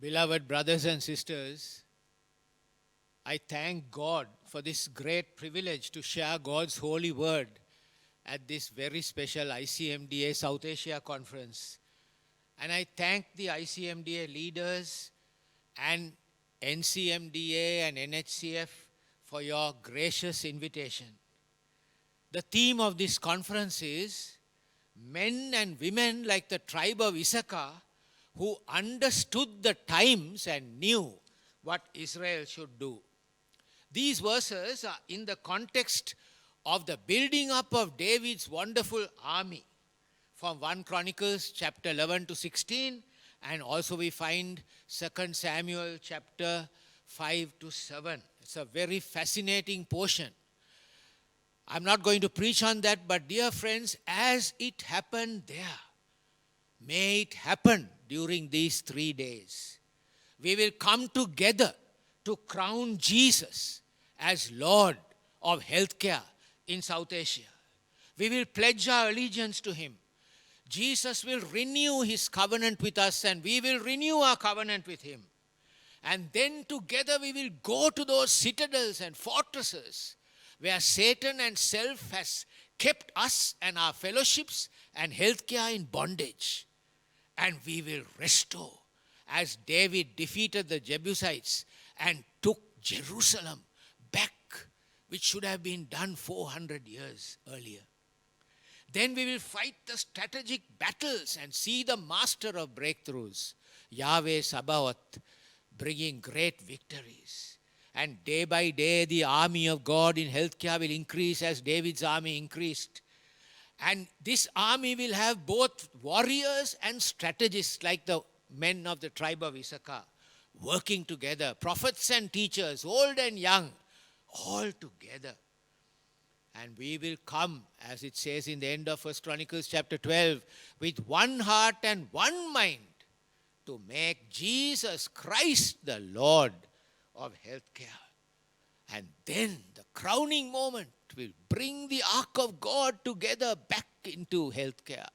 Beloved brothers and sisters, I thank God for this great privilege to share God's holy word at this very special ICMDA South Asia conference. And I thank the ICMDA leaders and NCMDA and NHCF for your gracious invitation. The theme of this conference is men and women like the tribe of Issachar who understood the times and knew what Israel should do. These verses are in the context of the building up of David's wonderful army from 1 Chronicles chapter 11 to 16, and also we find 2 Samuel chapter 5 to 7. It's a very fascinating portion. I'm not going to preach on that, but dear friends, as it happened there, may it happen during these 3 days. We will come together to crown Jesus as Lord of healthcare in South Asia. We will pledge our allegiance to Him. Jesus will renew His covenant with us, and we will renew our covenant with Him. And then together we will go to those citadels and fortresses where Satan and self has kept us and our fellowships and healthcare in bondage. And we will restore, as David defeated the Jebusites and took Jerusalem back, which should have been done 400 years earlier. Then we will fight the strategic battles and see the master of breakthroughs, Yahweh Sabaoth, bringing great victories. And day by day, the army of God in healthcare will increase as David's army increased. And this army will have both warriors and strategists like the men of the tribe of Issachar working together, prophets and teachers, old and young, all together. And we will come, as it says in the end of 1 Chronicles chapter 12, with one heart and one mind to make Jesus Christ the Lord of healthcare. And then the crowning moment will bring the ark of God together back into healthcare.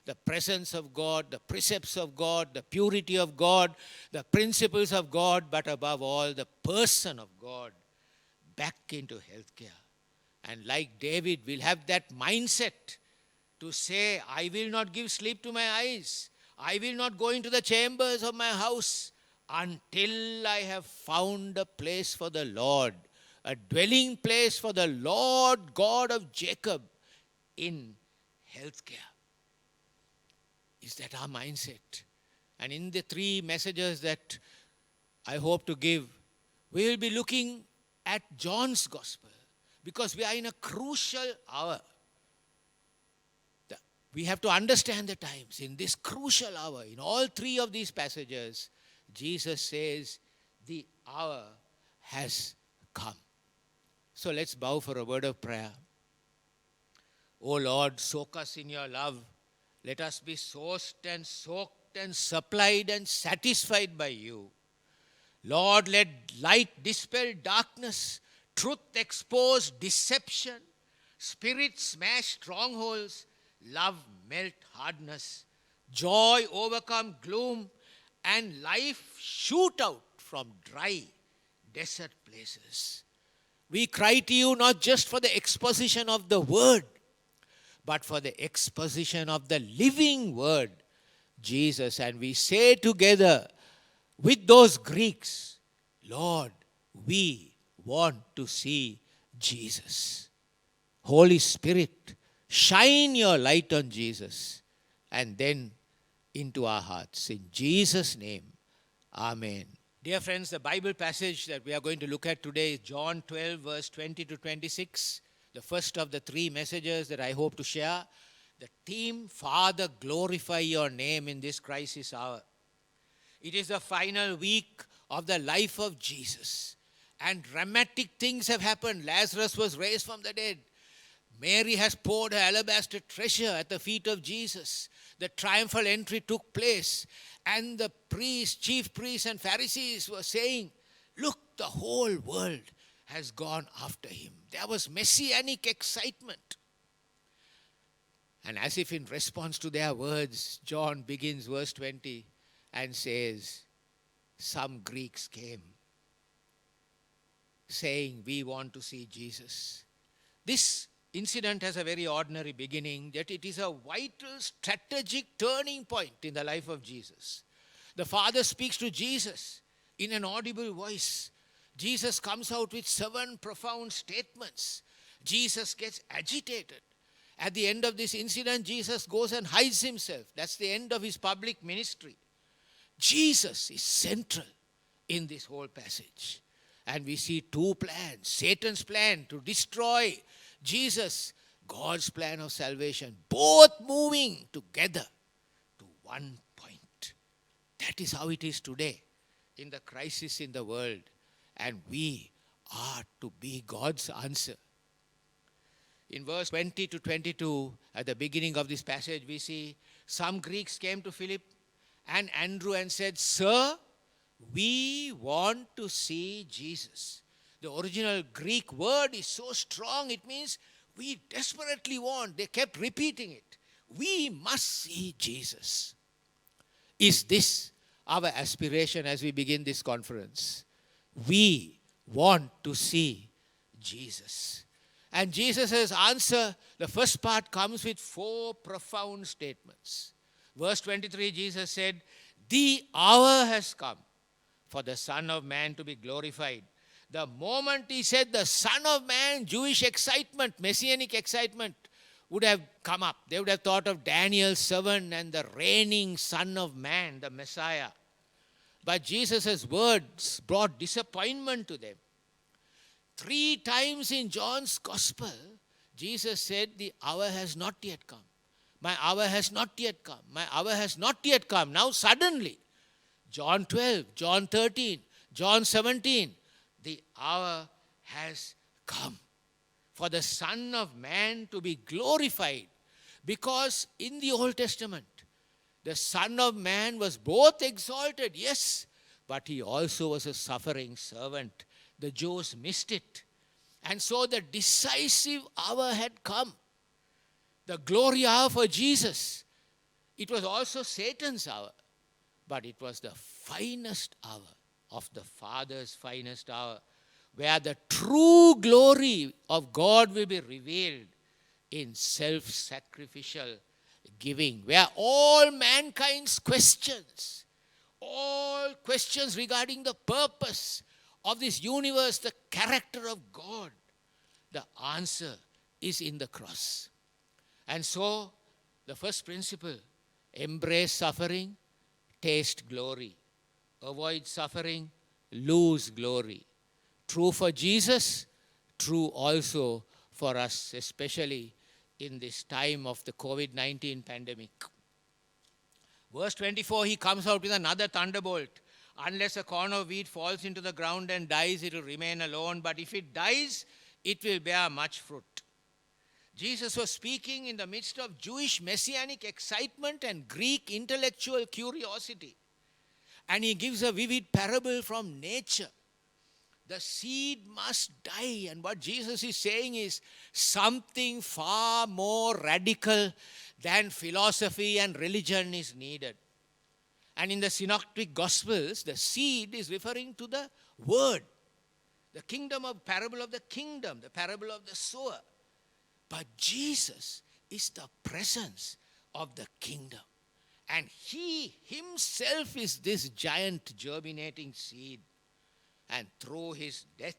The presence of God, the precepts of God, the purity of God, the principles of God, but above all, the person of God back into healthcare. And like David, we'll have that mindset to say, I will not give sleep to my eyes. I will not go into the chambers of my house until I have found a place for the Lord, a dwelling place for the Lord God of Jacob in healthcare. Is that our mindset? And in the 3 messages that I hope to give, we will be looking at John's Gospel because we are in a crucial hour. We have to understand the times. In this crucial hour, in all 3 of these passages, Jesus says, the hour has come. So let's bow for a word of prayer. O Lord, soak us in your love. Let us be sourced and soaked and supplied and satisfied by you. Lord, let light dispel darkness, truth expose deception, spirit smash strongholds, love melt hardness, joy overcome gloom, and life shoot out from dry, desert places. We cry to you not just for the exposition of the word, but for the exposition of the living word, Jesus. And we say together with those Greeks, Lord, we want to see Jesus. Holy Spirit, shine your light on Jesus and then into our hearts. In Jesus' name, amen. Dear friends, the Bible passage that we are going to look at today is John 12, verse 20 to 26. The first of the 3 messages that I hope to share. The theme, Father, glorify your name in this crisis hour. It is the final week of the life of Jesus. And dramatic things have happened. Lazarus was raised from the dead. Mary has poured her alabaster treasure at the feet of Jesus. The triumphal entry took place. And the priests, chief priests and Pharisees were saying, look, the whole world has gone after him. There was messianic excitement. And as if in response to their words, John begins verse 20 and says, some Greeks came saying, we want to see Jesus. This incident has a very ordinary beginning, yet it is a vital strategic turning point in the life of Jesus. The Father speaks to Jesus in an audible voice. Jesus comes out with 7 profound statements. Jesus gets agitated. At the end of this incident, Jesus goes and hides himself. That's the end of his public ministry. Jesus is central in this whole passage. And we see 2 plans. Satan's plan to destroy Jesus, God's plan of salvation, both moving together to one point. That is how it is today in the crisis in the world. And we are to be God's answer. In verse 20 to 22, at the beginning of this passage, we see some Greeks came to Philip and Andrew and said, Sir, we want to see Jesus. The original Greek word is so strong, it means we desperately want. They kept repeating it. We must see Jesus. Is this our aspiration as we begin this conference? We want to see Jesus. And Jesus' answer, the first part comes with 4 profound statements. Verse 23, Jesus said, the hour has come for the Son of Man to be glorified. The moment he said the Son of Man, Jewish excitement, messianic excitement would have come up. They would have thought of Daniel 7 and the reigning Son of Man, the Messiah. But Jesus' words brought disappointment to them. 3 times in John's Gospel, Jesus said, the hour has not yet come. My hour has not yet come. My hour has not yet come. Now suddenly, John 12, John 13, John 17, the hour has come for the Son of Man to be glorified. Because in the Old Testament, the Son of Man was both exalted, yes, but he also was a suffering servant. The Jews missed it. And so the decisive hour had come. The glory hour for Jesus. It was also Satan's hour. But it was the finest hour of the Father's finest hour, where the true glory of God will be revealed in self-sacrificial giving, where all mankind's questions, all questions regarding the purpose of this universe, the character of God, the answer is in the cross. And so, the first principle, embrace suffering, taste glory. Avoid suffering, lose glory. True for Jesus, true also for us, especially in this time of the COVID-19 pandemic. Verse 24, he comes out with another thunderbolt. Unless a corn of wheat falls into the ground and dies, it will remain alone. But if it dies, it will bear much fruit. Jesus was speaking in the midst of Jewish messianic excitement and Greek intellectual curiosity. And he gives a vivid parable from nature. The seed must die. And what Jesus is saying is something far more radical than philosophy and religion is needed. And in the Synoptic Gospels, the seed is referring to the word. The kingdom of parable of the kingdom, the parable of the sower. But Jesus is the presence of the kingdom. And he himself is this giant germinating seed. And through his death,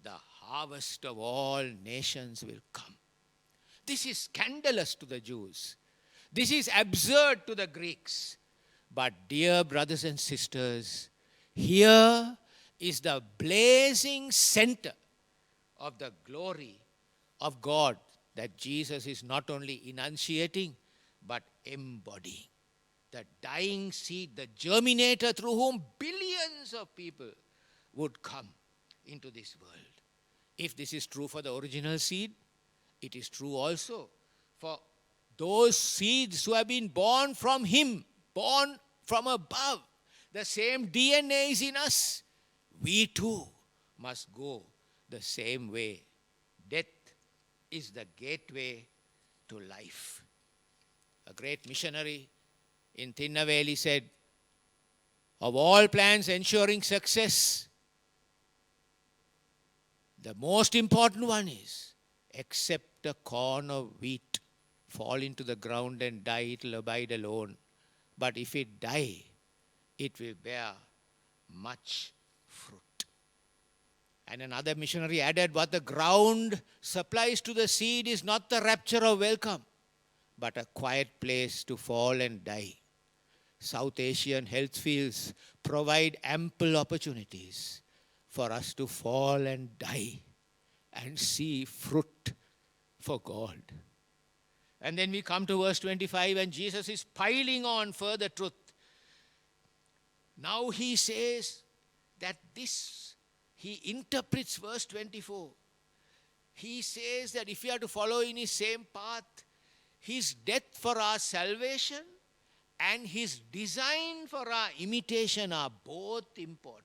the harvest of all nations will come. This is scandalous to the Jews. This is absurd to the Greeks. But dear brothers and sisters, here is the blazing center of the glory of God that Jesus is not only enunciating, but embodying. The dying seed, the germinator through whom billions of people would come into this world. If this is true for the original seed, it is true also for those seeds who have been born from him, born from above. The same DNA is in us. We too must go the same way. Death is the gateway to life. A great missionary in Tinnavelli said, of all plans ensuring success, the most important one is, except a corn of wheat fall into the ground and die, it will abide alone. But if it die, it will bear much fruit. And another missionary added, what the ground supplies to the seed is not the rapture of welcome, but a quiet place to fall and die. South Asian health fields provide ample opportunities for us to fall and die and see fruit for God. And then we come to verse 25, and Jesus is piling on further truth. Now he says that this, he interprets verse 24. He says that if we are to follow in his same path, his death for our salvation and his design for our imitation are both important.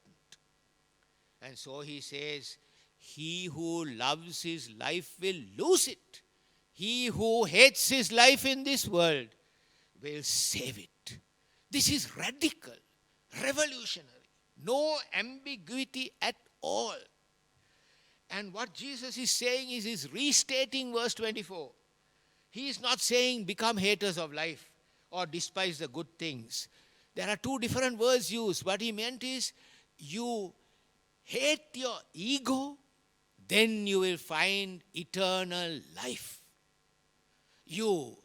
And so he says, he who loves his life will lose it. He who hates his life in this world will save it. This is radical, revolutionary, no ambiguity at all. And what Jesus is saying is he's restating verse 24. He is not saying become haters of life or despise the good things. There are two different words used. What he meant is, you hate your ego, then you will find eternal life. You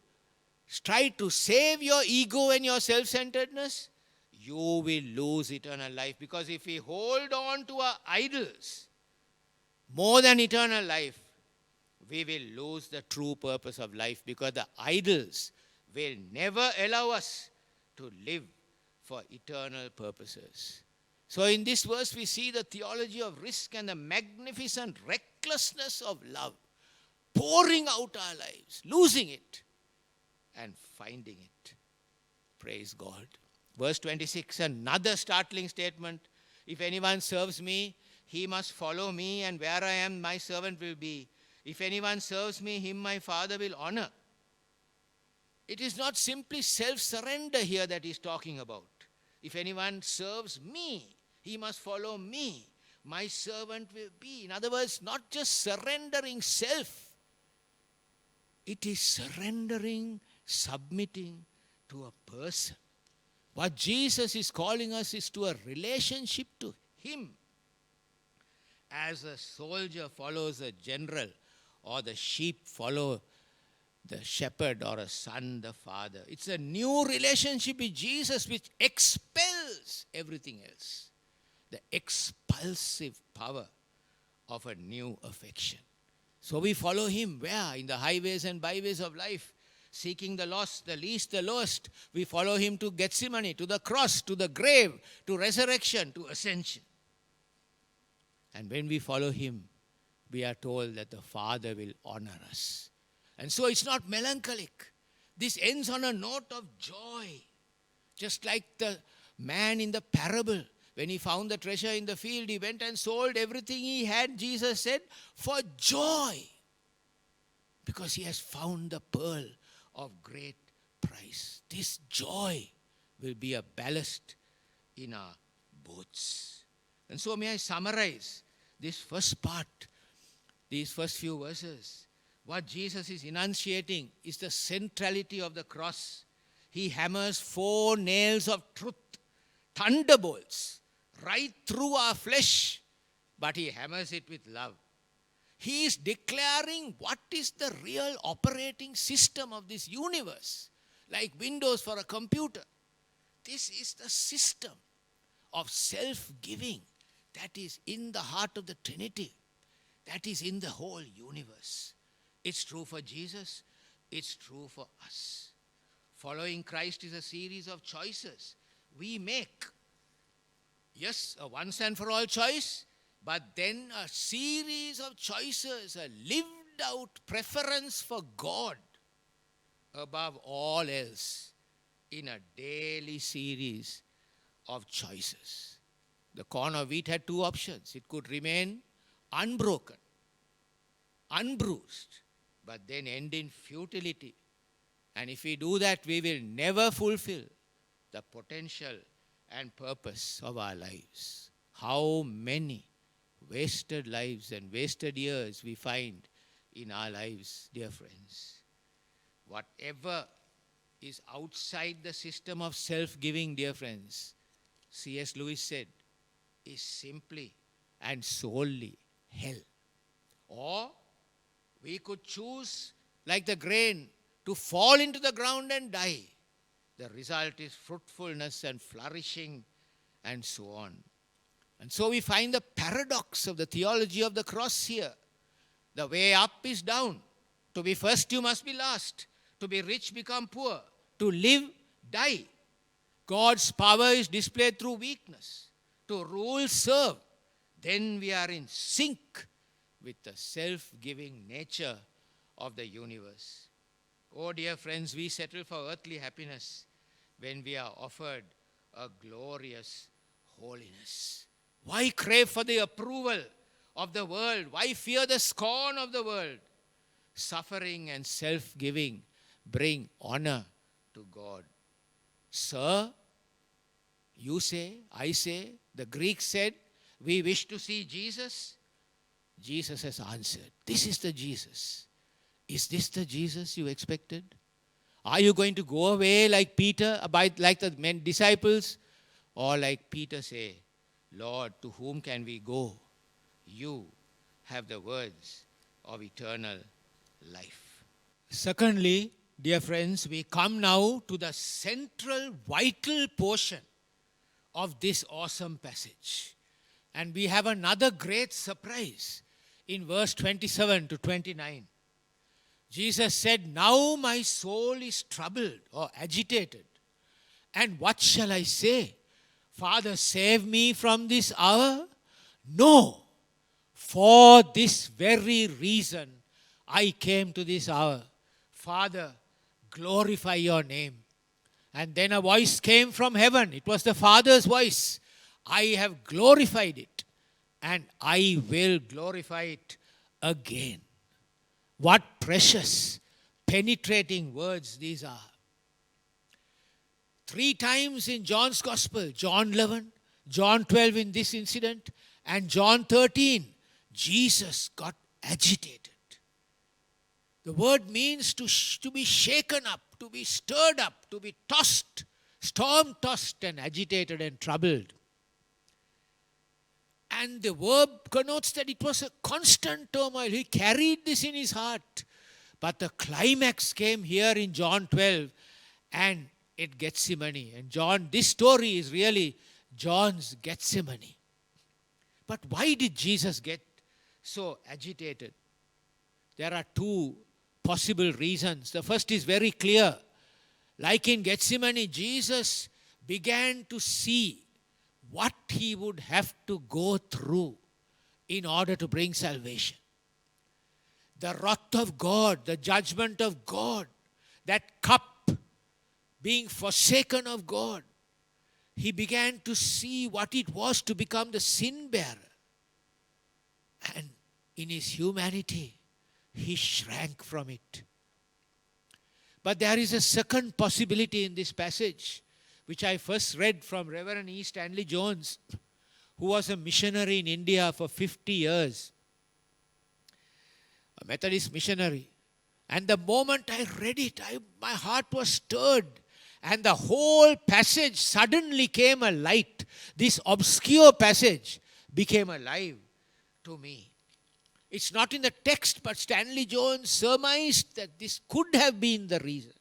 try to save your ego and your self-centeredness, you will lose eternal life. Because if we hold on to our idols more than eternal life, we will lose the true purpose of life, because the idols will never allow us to live for eternal purposes. So in this verse we see the theology of risk and the magnificent recklessness of love, pouring out our lives, losing it and finding it. Praise God. Verse 26, another startling statement. If anyone serves me, he must follow me, and where I am, my servant will be. If anyone serves me, him my Father will honor. It is not simply self-surrender here that he's talking about. If anyone serves me, he must follow me. My servant will be. In other words, not just surrendering self. It is surrendering, submitting to a person. What Jesus is calling us is to a relationship to him. As a soldier follows a general, or the sheep follow the shepherd, or a son the father. It's a new relationship with Jesus which expels everything else. The expulsive power of a new affection. So we follow him where? In the highways and byways of life, seeking the lost, the least, the lowest. We follow him to Gethsemane, to the cross, to the grave, to resurrection, to ascension. And when we follow him, we are told that the Father will honor us. And so it's not melancholic. This ends on a note of joy. Just like the man in the parable. When he found the treasure in the field, he went and sold everything he had, Jesus said, for joy. Because he has found the pearl of great price. This joy will be a ballast in our boats. And so may I summarize this first part, these first few verses. What Jesus is enunciating is the centrality of the cross. He hammers 4 nails of truth, thunderbolts, right through our flesh, but he hammers it with love. He is declaring what is the real operating system of this universe, like Windows for a computer. This is the system of self-giving that is in the heart of the Trinity, that is in the whole universe. It's true for Jesus, it's true for us. Following Christ is a series of choices we make. Yes, a once and for all choice, but then a series of choices, a lived out preference for God above all else in a daily series of choices. The corn of wheat had 2 options. It could remain unbroken, unbruised, but then end in futility. And if we do that, we will never fulfill the potential and purpose of our lives. How many wasted lives and wasted years we find in our lives, dear friends. Whatever is outside the system of self-giving, dear friends, C.S. Lewis said, is simply and solely hell. Or we could choose, like the grain, to fall into the ground and die. The result is fruitfulness and flourishing and so on. And so we find the paradox of the theology of the cross here. The way up is down. To be first, you must be last. To be rich, become poor. To live, die. God's power is displayed through weakness. To rule, serve. Then we are in sync with the self-giving nature of the universe. Oh, dear friends, we settle for earthly happiness when we are offered a glorious holiness. Why crave for the approval of the world? Why fear the scorn of the world? Suffering and self-giving bring honor to God. Sir, you say, I say, the Greeks said, we wish to see Jesus. Jesus has answered, this is the Jesus. Is this the Jesus you expected? Are you going to go away like Peter, like the disciples? Or like Peter say, Lord, to whom can we go? You have the words of eternal life. Secondly, dear friends, we come now to the central, vital portion of this awesome passage. And we have another great surprise in verse 27 to 29. Jesus said, now my soul is troubled or agitated. And what shall I say? Father, save me from this hour? No. For this very reason, I came to this hour. Father, glorify your name. And then a voice came from heaven. It was the Father's voice. I have glorified it, and I will glorify it again. What precious, penetrating words these are. 3 times in John's Gospel, John 11, John 12 in this incident, and John 13, Jesus got agitated. The word means to be shaken up, to be stirred up, to be tossed, storm-tossed and agitated and troubled. And the verb connotes that it was a constant turmoil. He carried this in his heart. But the climax came here in John 12 and at Gethsemane. And this story is really John's Gethsemane. But why did Jesus get so agitated? There are 2 possible reasons. The first is very clear. Like in Gethsemane, Jesus began to see what he would have to go through in order to bring salvation. The wrath of God, the judgment of God, that cup being forsaken of God. He began to see what it was to become the sin bearer. And in his humanity, he shrank from it. But there is a second possibility in this passage, which I first read from Reverend E. Stanley Jones, who was a missionary in India for 50 years. A Methodist missionary. And the moment I read it, my heart was stirred. And the whole passage suddenly came alight. This obscure passage became alive to me. It's not in the text, but Stanley Jones surmised that this could have been the reason.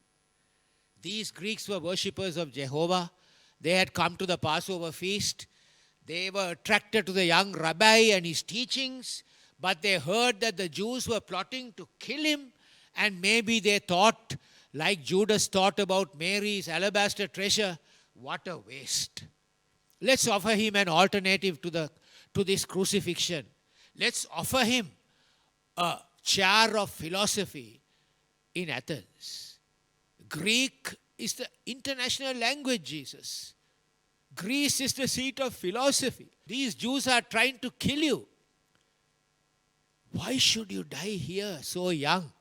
These Greeks were worshippers of Jehovah. They had come to the Passover feast. They were attracted to the young rabbi and his teachings, but they heard that the Jews were plotting to kill him, and maybe they thought, like Judas thought about Mary's alabaster treasure, what a waste. Let's offer him an alternative to this crucifixion. Let's offer him a chair of philosophy in Athens. Greek is the international language, Jesus. Greece is the seat of philosophy. These Jews are trying to kill you. Why should you die here so young?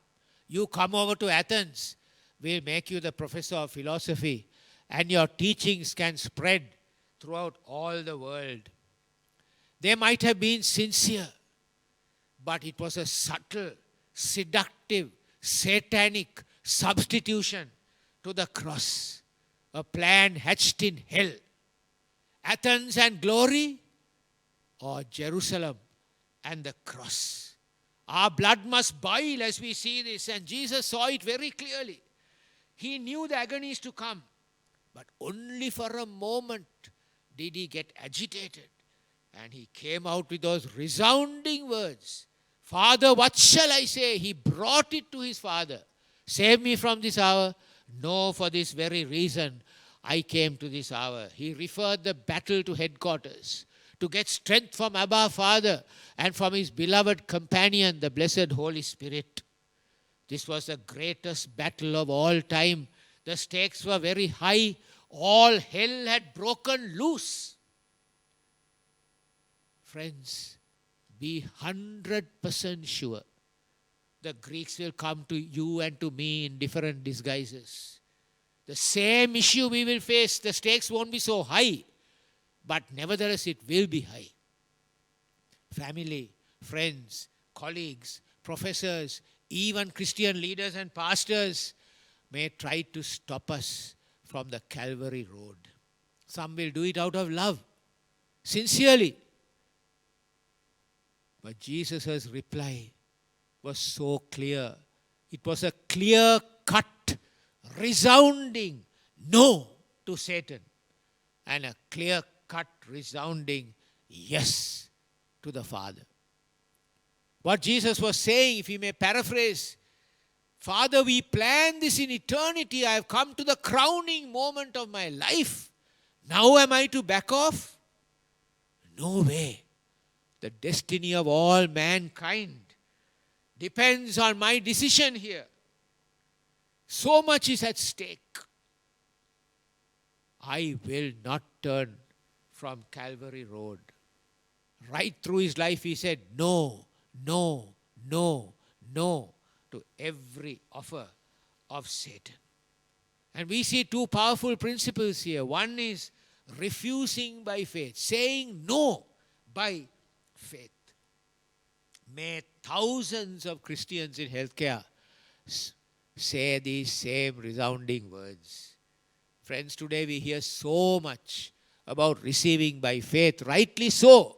You come over to Athens. We'll make you the professor of philosophy, and your teachings can spread throughout all the world. They might have been sincere, but it was a subtle, seductive, satanic substitution to the cross, a plan hatched in hell. Athens and glory, or Jerusalem and the cross. Our blood must boil as we see this, and Jesus saw it very clearly. He knew the agonies to come, but only for a moment did he get agitated. And he came out with those resounding words, Father, what shall I say? He brought it to his Father. Save me from this hour. No, for this very reason I came to this hour. He referred the battle to headquarters, to get strength from Abba Father and from his beloved companion, the blessed Holy Spirit. This was the greatest battle of all time. The stakes were very high. All hell had broken loose. Friends, be 100% sure the Greeks will come to you and to me in different disguises. The same issue we will face. The stakes won't be so high, but nevertheless it will be high. Family, friends, colleagues, professors, even Christian leaders and pastors may try to stop us from the Calvary road. Some will do it out of love, sincerely. But Jesus' reply was so clear. It was a clear-cut, resounding no to Satan, and a clear-cut, resounding yes to the Father. What Jesus was saying, if we may paraphrase, Father, we planned this in eternity. I have come to the crowning moment of my life. Now am I to back off? No way. The destiny of all mankind depends on my decision here. So much is at stake. I will not turn from Calvary Road. Right through his life he said no, no, no, no to every offer of Satan. And we see two powerful principles here. One is refusing by faith, saying no by faith. May thousands of Christians in healthcare say these same resounding words. Friends, today we hear so much about receiving by faith, rightly so,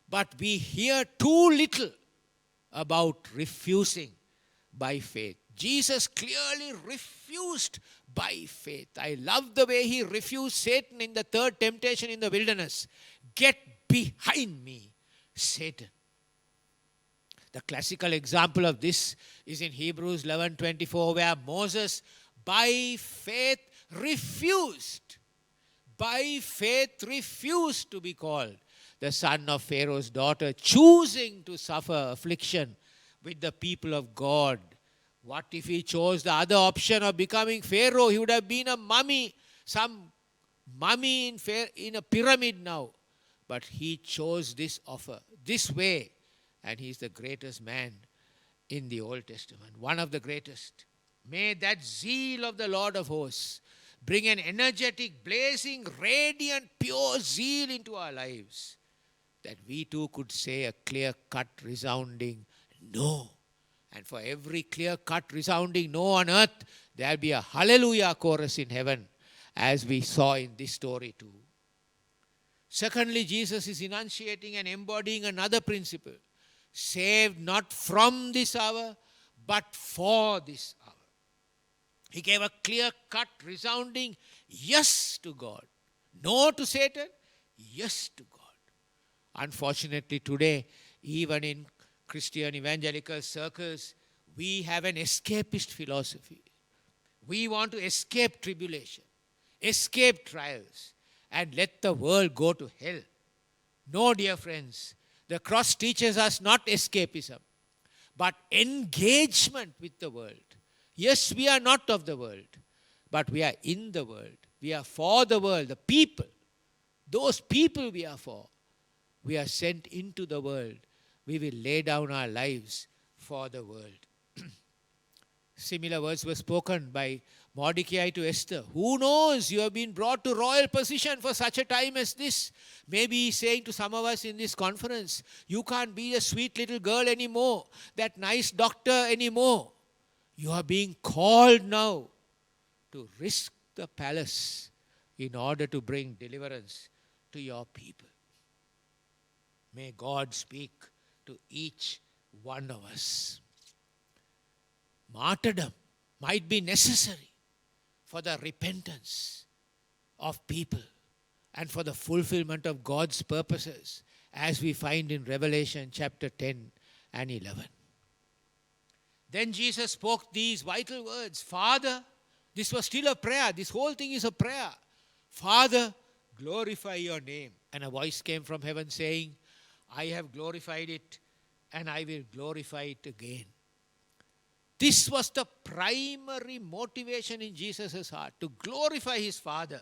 but we hear too little about refusing by faith. Jesus clearly refused by faith. I love the way he refused Satan in the third temptation in the wilderness. Get behind me, Satan. The classical example of this is in Hebrews 11:24, where Moses by faith refused to be called the son of Pharaoh's daughter, choosing to suffer affliction with the people of God. What if he chose the other option of becoming Pharaoh? He would have been a mummy, some mummy in a pyramid now. But he chose this offer, this way. And he is the greatest man in the Old Testament, one of the greatest. May that zeal of the Lord of hosts bring an energetic, blazing, radiant, pure zeal into our lives, that we too could say a clear-cut, resounding no. And for every clear-cut, resounding no on earth, there will be a hallelujah chorus in heaven, as we saw in this story too. Secondly, Jesus is enunciating and embodying another principle. Saved not from this hour, but for this hour. He gave a clear-cut, resounding yes to God. No to Satan, yes to God. Unfortunately, today, even in Christian evangelical circles, we have an escapist philosophy. We want to escape tribulation, escape trials, and let the world go to hell. No, dear friends. The cross teaches us not escapism, but engagement with the world. Yes, we are not of the world, but we are in the world. We are for the world, the people. Those people we are for. We are sent into the world. We will lay down our lives for the world. Similar words were spoken by Mordecai to Esther. Who knows? You have been brought to royal position for such a time as this. Maybe he's saying to some of us in this conference, you can't be a sweet little girl anymore, that nice doctor anymore. You are being called now to risk the palace in order to bring deliverance to your people. May God speak to each one of us. Martyrdom might be necessary for the repentance of people and for the fulfillment of God's purposes, as we find in Revelation chapter 10 and 11. Then Jesus spoke these vital words. Father, this was still a prayer. This whole thing is a prayer. Father, glorify your name. And a voice came from heaven saying, I have glorified it and I will glorify it again. This was the primary motivation in Jesus' heart, to glorify his Father.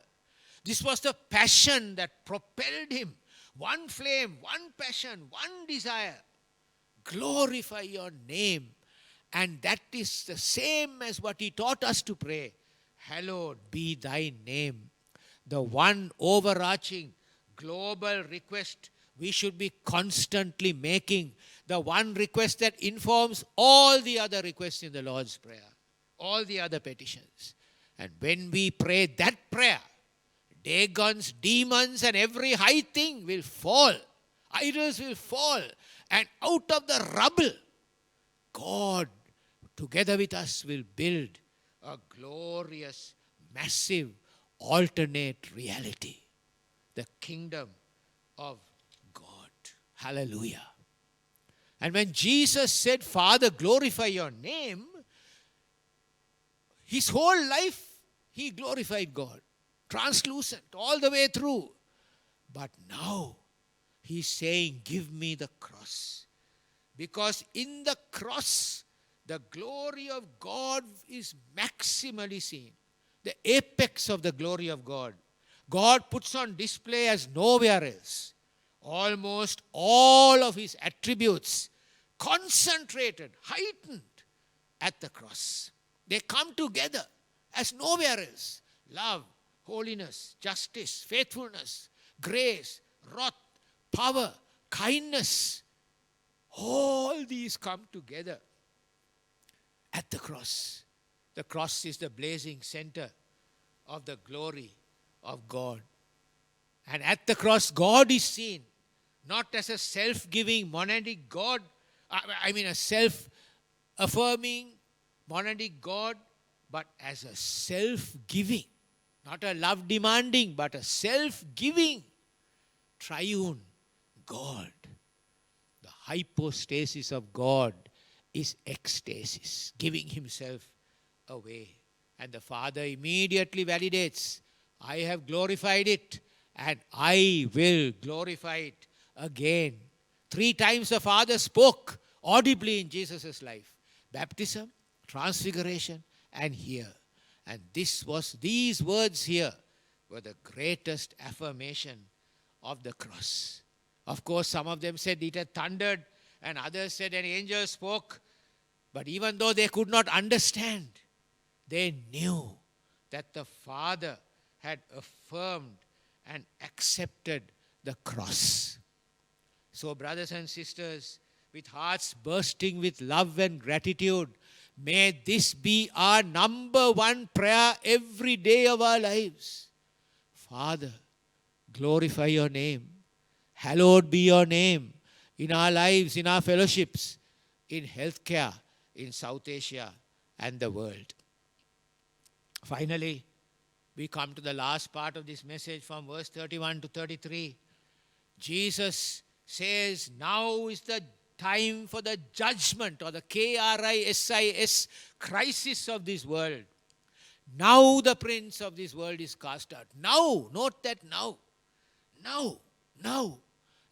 This was the passion that propelled him. One flame, one passion, one desire. Glorify your name. And that is the same as what he taught us to pray. Hallowed be thy name. The one overarching global request we should be constantly making. The one request that informs all the other requests in the Lord's Prayer. All the other petitions. And when we pray that prayer, Dagons, demons and every high thing will fall. Idols will fall. And out of the rubble, God together with us will build a glorious, massive, alternate reality. The kingdom of God. Hallelujah. And when Jesus said, Father, glorify your name, his whole life he glorified God. Translucent all the way through. But now he's saying, give me the cross. Because in the cross, the glory of God is maximally seen. The apex of the glory of God. God puts on display as nowhere else. Almost all of his attributes concentrated, heightened at the cross. They come together as nowhere else. Love, holiness, justice, faithfulness, grace, wrath, power, kindness. All these come together at the cross. The cross is the blazing center of the glory of God. And at the cross, God is seen not as a self-giving monadic God, a self-affirming monadic God, but as a self-giving, not a love-demanding, but a self-giving triune God. The hypostasis of God is ecstasis, giving himself away. And the Father immediately validates, I have glorified it and I will glorify it again. 3 times the Father spoke audibly in Jesus' life. Baptism, transfiguration, and here. And these words here were the greatest affirmation of the cross. Of course, some of them said it had thundered, and others said an angel spoke. But even though they could not understand, they knew that the Father had affirmed and accepted the cross. So, brothers and sisters, with hearts bursting with love and gratitude, may this be our number one prayer every day of our lives. Father, glorify your name. Hallowed be your name in our lives, in our fellowships, in healthcare, in South Asia and the world. Finally, we come to the last part of this message from verse 31 to 33. Jesus says, now is the time for the judgment, or the KRISIS, crisis of this world. Now the prince of this world is cast out. Now, note that now. Now.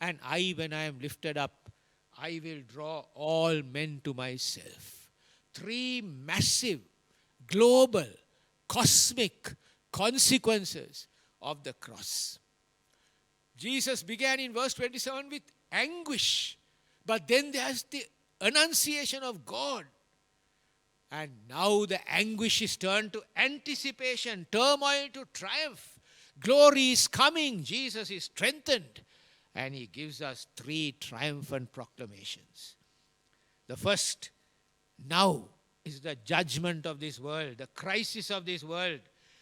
And I, when I am lifted up, I will draw all men to myself. 3 massive, global, cosmic consequences of the cross. Jesus began in verse 27 with anguish. But then there's the annunciation of God. And now the anguish is turned to anticipation, turmoil to triumph. Glory is coming. Jesus is strengthened. And he gives us three triumphant proclamations. The first, now is the judgment of this world, the crisis of this world,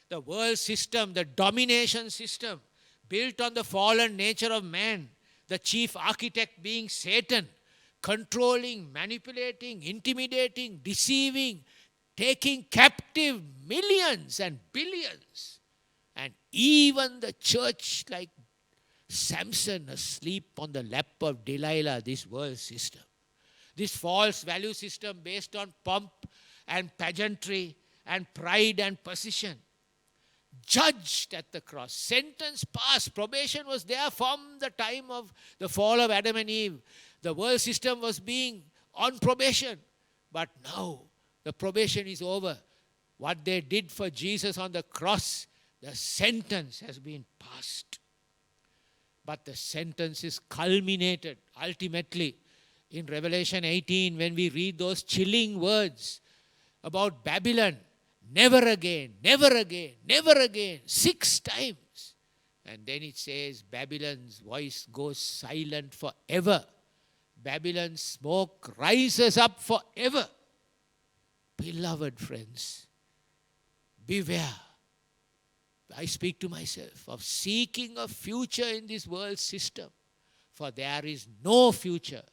the world system, the domination system built on the fallen nature of man, the chief architect being Satan, controlling, manipulating, intimidating, deceiving, taking captive millions and billions. And even the church, like Samson asleep on the lap of Delilah, this world system. This false value system based on pomp and pageantry and pride and position. Judged at the cross. Sentence passed. Probation was there from the time of the fall of Adam and Eve. The world system was being on probation. But now the probation is over. What they did for Jesus on the cross, the sentence has been passed. But the sentence is culminated ultimately in Revelation 18 when we read those chilling words about Babylon. Never again, never again, never again. 6 times. And then it says Babylon's voice goes silent forever. Babylon's smoke rises up forever. Beloved friends, beware. I speak to myself of seeking a future in this world system. For there is no future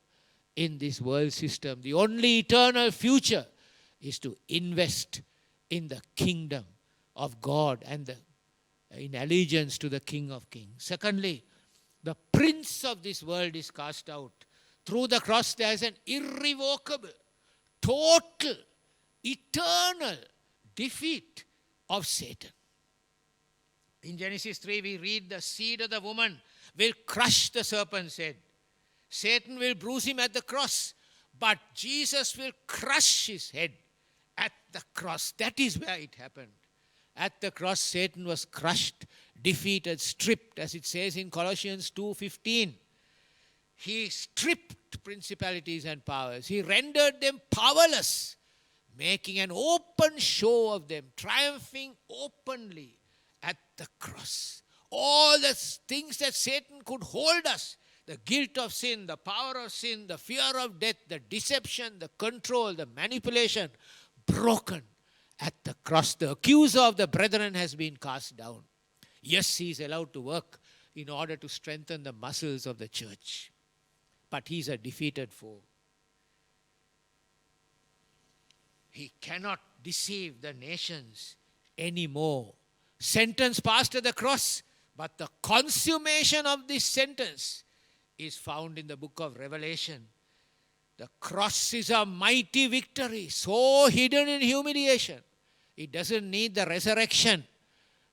in this world system. The only eternal future is to invest in the kingdom of God and in allegiance to the King of Kings. Secondly, the prince of this world is cast out. Through the cross there is an irrevocable, total, eternal defeat of Satan. In Genesis 3 we read the seed of the woman will crush the serpent's head. Satan will bruise him at the cross, but Jesus will crush his head at the cross. That is where it happened. At the cross, Satan was crushed, defeated, stripped, as it says in Colossians 2:15. He stripped principalities and powers. He rendered them powerless, making an open show of them, triumphing openly at the cross. All the things that Satan could hold us, the guilt of sin, the power of sin, the fear of death, the deception, the control, the manipulation, broken at the cross. The accuser of the brethren has been cast down. Yes, he is allowed to work in order to strengthen the muscles of the church. But he is a defeated foe. He cannot deceive the nations anymore. Sentence passed at the cross, but the consummation of this sentence is found in the book of Revelation. The cross is a mighty victory, so hidden in humiliation. It doesn't need the resurrection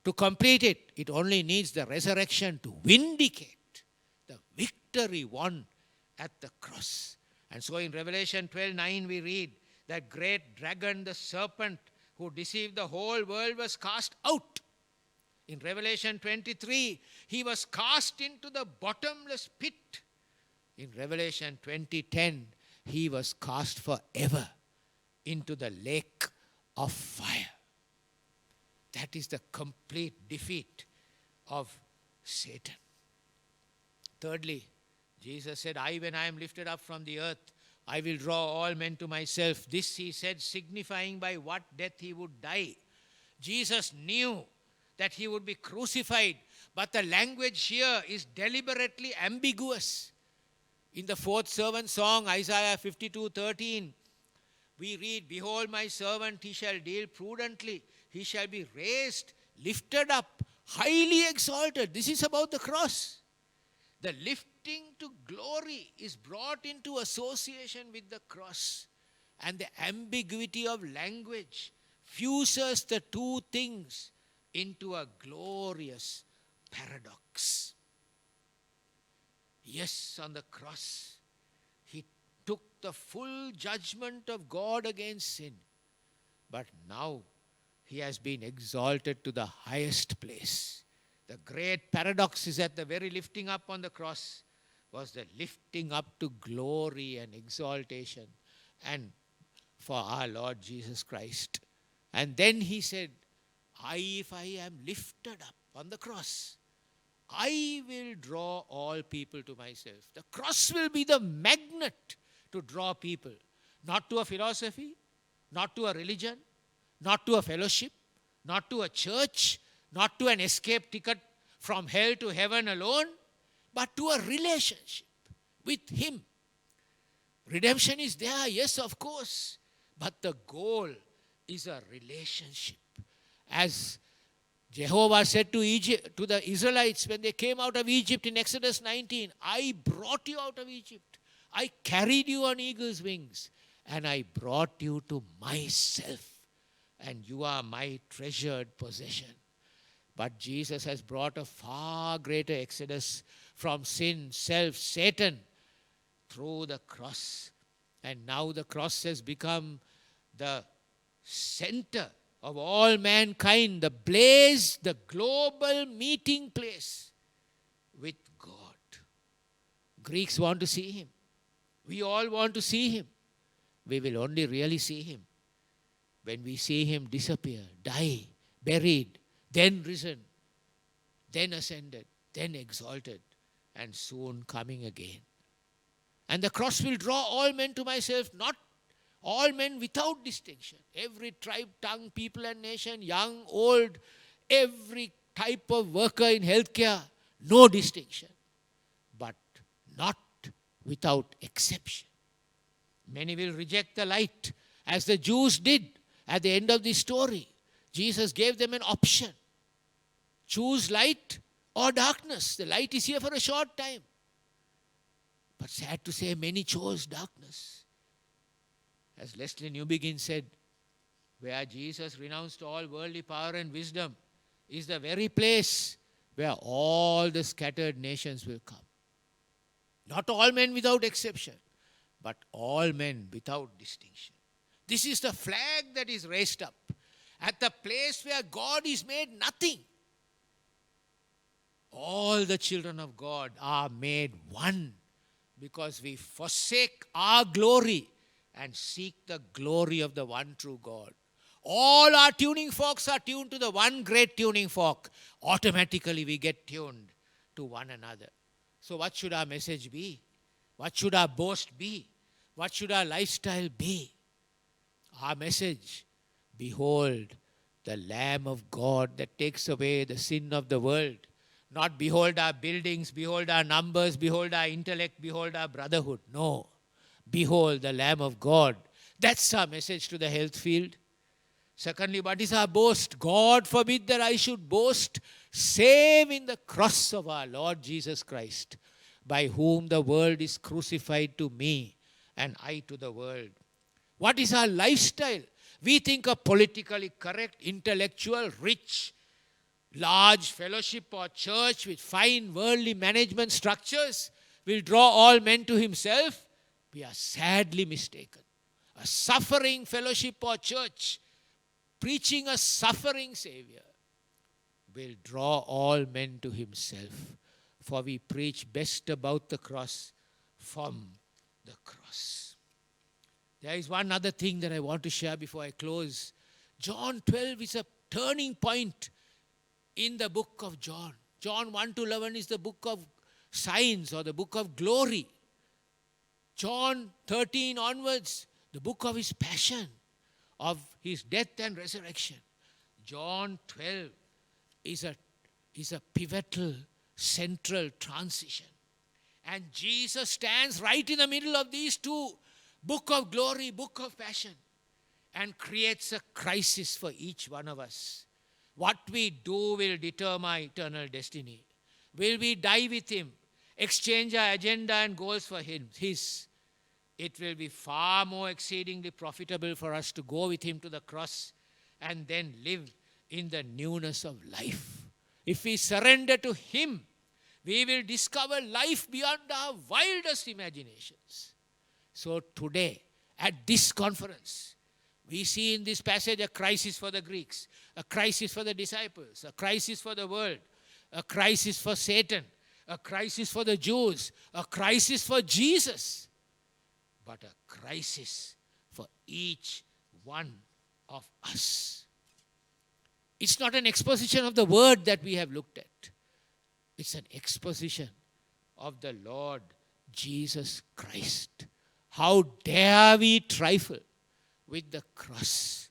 to complete it. It only needs the resurrection to vindicate the victory won at the cross. And so in Revelation 12:9 we read that great dragon, the serpent who deceived the whole world, was cast out. In Revelation 23, he was cast into the bottomless pit. In Revelation 20:10, he was cast forever into the lake of fire. That is the complete defeat of Satan. Thirdly, Jesus said, when I am lifted up from the earth, I will draw all men to myself. This he said, signifying by what death he would die. Jesus knew that he would be crucified, but the language here is deliberately ambiguous. In the fourth servant song, Isaiah 52:13, we read, behold my servant, he shall deal prudently. He shall be raised, lifted up, highly exalted. This is about the cross. The lifting to glory is brought into association with the cross. And the ambiguity of language fuses the two things into a glorious paradox. Yes, on the cross, he took the full judgment of God against sin. But now, he has been exalted to the highest place. The great paradox is that the very lifting up on the cross was the lifting up to glory and exaltation and for our Lord Jesus Christ. And then he said, if I am lifted up on the cross, I will draw all people to myself. The cross will be the magnet to draw people, not to a philosophy, not to a religion, not to a fellowship, not to a church, not to an escape ticket from hell to heaven alone, but to a relationship with Him. Redemption is there, yes, of course, but the goal is a relationship. As Jehovah said to the Israelites when they came out of Egypt in Exodus 19, I brought you out of Egypt. I carried you on eagle's wings, and I brought you to myself, and you are my treasured possession. But Jesus has brought a far greater exodus from sin, self, Satan, through the cross. And now the cross has become the center of all mankind, the blaze, the global meeting place with God. Greeks want to see Him. We all want to see Him. We will only really see Him when we see Him disappear, die, buried, then risen, then ascended, then exalted, and soon coming again. And the cross will draw all men to myself, not all men without distinction. Every tribe, tongue, people and nation, young, old, every type of worker in healthcare, no distinction. But not without exception. Many will reject the light, as the Jews did at the end of the story. Jesus gave them an option. Choose light or darkness. The light is here for a short time. But sad to say, many chose darkness. As Leslie Newbegin said, where Jesus renounced all worldly power and wisdom is the very place where all the scattered nations will come. Not all men without exception, but all men without distinction. This is the flag that is raised up at the place where God is made nothing. All the children of God are made one because we forsake our glory and seek the glory of the one true God. All our tuning forks are tuned to the one great tuning fork. Automatically we get tuned to one another. So what should our message be? What should our boast be? What should our lifestyle be? Our message, behold the Lamb of God that takes away the sin of the world. Not behold our buildings, behold our numbers, behold our intellect, behold our brotherhood. No. Behold the Lamb of God. That's our message to the health field. Secondly, what is our boast? God forbid that I should boast, save in the cross of our Lord Jesus Christ, by whom the world is crucified to me and I to the world. What is our lifestyle? We think a politically correct, intellectual, rich, large fellowship or church with fine worldly management structures will draw all men to Himself. We are sadly mistaken. A suffering fellowship or church preaching a suffering Savior will draw all men to Himself. For we preach best about the cross from the cross. There is one other thing that I want to share before I close. John 12 is a turning point in the book of John. John 1 to 11 is the book of signs or the book of glory. John 13 onwards, the book of His passion, of His death and resurrection. John 12 is a pivotal, central transition. And Jesus stands right in the middle of these two, book of glory, book of passion, and creates a crisis for each one of us. What we do will determine eternal destiny. Will we die with Him, exchange our agenda and goals for His? It will be far more exceedingly profitable for us to go with Him to the cross and then live in the newness of life. If we surrender to Him, we will discover life beyond our wildest imaginations. So today, at this conference, we see in this passage a crisis for the Greeks, a crisis for the disciples, a crisis for the world, a crisis for Satan, a crisis for the Jews, a crisis for Jesus, but a crisis for each one of us. It's not an exposition of the word that we have looked at. It's an exposition of the Lord Jesus Christ. How dare we trifle with the cross?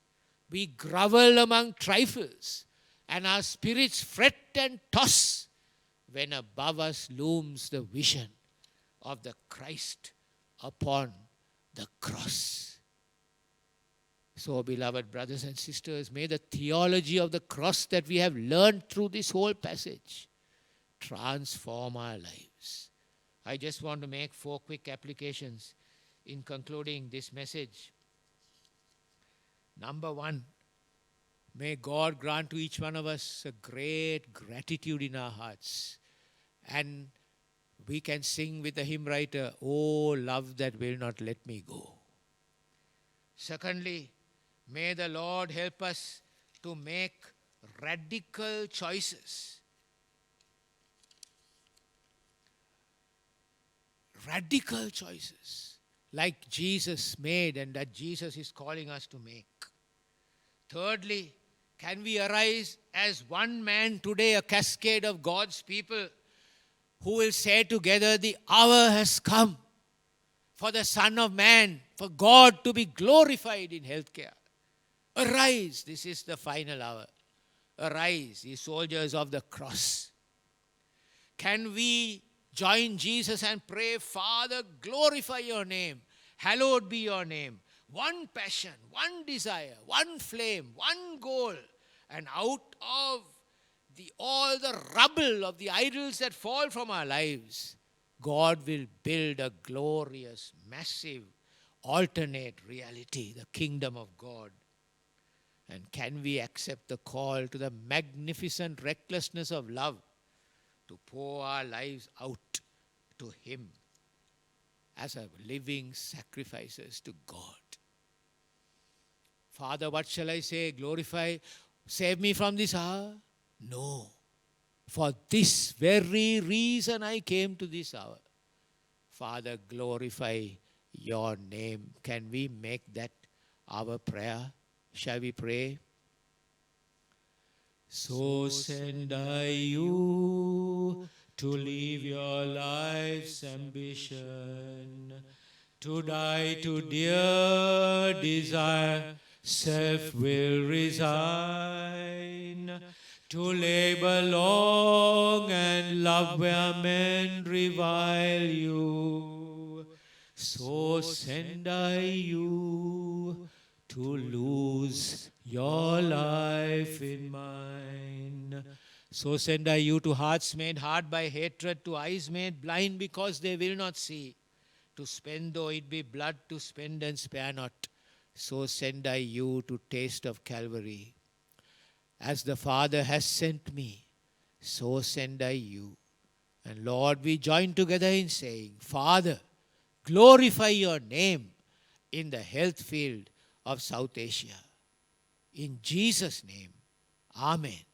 We grovel among trifles, and our spirits fret and toss when above us looms the vision of the Christ upon the cross. So, beloved brothers and sisters, may the theology of the cross that we have learned through this whole passage transform our lives. I just want to make 4 quick applications in concluding this message. Number 1, may God grant to each one of us a great gratitude in our hearts. And we can sing with the hymn writer, "Oh, love that will not let me go." Secondly, may the Lord help us to make radical choices. Radical choices like Jesus made and that Jesus is calling us to make. Thirdly, can we arise as one man today, a cascade of God's people who will say together, "The hour has come for the Son of Man, for God to be glorified in healthcare. Arise, this is the final hour. Arise, ye soldiers of the cross." Can we join Jesus and pray, "Father, glorify your name. Hallowed be your name." One passion, one desire, one flame, one goal. And out of all the rubble of the idols that fall from our lives, God will build a glorious, massive, alternate reality, the kingdom of God. And can we accept the call to the magnificent recklessness of love to pour our lives out to Him as a living sacrifices to God? Father, what shall I say? Glorify, save me from this hour? No. For this very reason I came to this hour. Father, glorify your name. Can we make that our prayer? Shall we pray? So send I you to live your life's ambition, to die to dear desire, self will resign, to labor long and love where men revile you. So send I you to lose your life in mine. So send I you to hearts made hard by hatred, to eyes made blind because they will not see, to spend though it be blood, to spend and spare not. So send I you to taste of Calvary. As the Father has sent me, so send I you. And Lord, we join together in saying, Father, glorify your name in the health field of South Asia. In Jesus' name, Amen.